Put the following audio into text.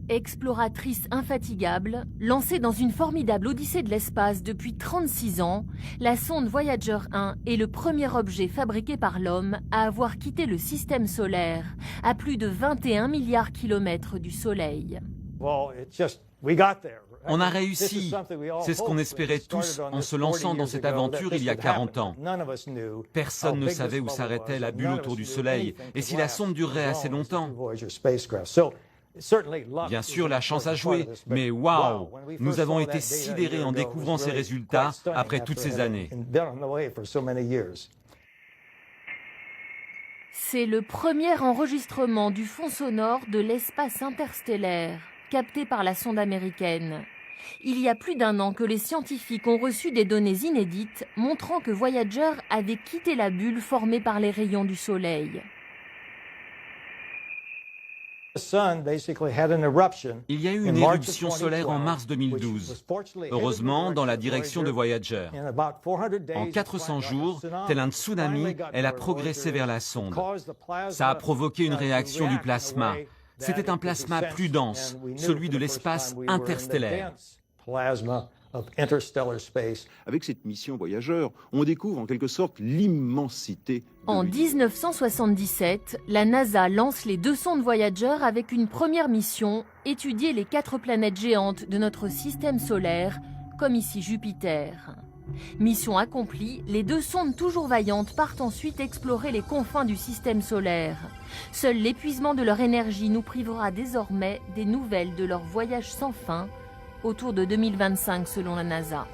Exploratrice infatigable, lancée dans une formidable odyssée de l'espace depuis 36 ans, la sonde Voyager 1 est le premier objet fabriqué par l'homme à avoir quitté le système solaire, à plus de 21 milliards de kilomètres du Soleil. On a réussi. C'est ce qu'on espérait tous en se lançant dans cette aventure il y a 40 ans. Personne ne savait où s'arrêtait la bulle autour du Soleil et si la sonde durerait assez longtemps. Bien sûr, la chance a joué, mais waouh! Nous avons été sidérés en découvrant ces résultats après toutes ces années. C'est le premier enregistrement du fond sonore de l'espace interstellaire, capté par la sonde américaine. Il y a plus d'1 an que les scientifiques ont reçu des données inédites montrant que Voyager avait quitté la bulle formée par les rayons du Soleil. Il y a eu une éruption solaire en mars 2012, heureusement dans la direction de Voyager. En 400 jours, tel un tsunami, elle a progressé vers la sonde. Ça a provoqué une réaction du plasma. C'était un plasma plus dense, celui de l'espace interstellaire. Avec cette mission Voyager, on découvre en quelque sorte l'immensité. En 1977, la NASA lance les 2 sondes Voyager avec une première mission, étudier les 4 planètes géantes de notre système solaire, comme ici Jupiter. Mission accomplie, les 2 sondes toujours vaillantes partent ensuite explorer les confins du système solaire. Seul l'épuisement de leur énergie nous privera désormais des nouvelles de leur voyage sans fin, autour de 2025 selon la NASA.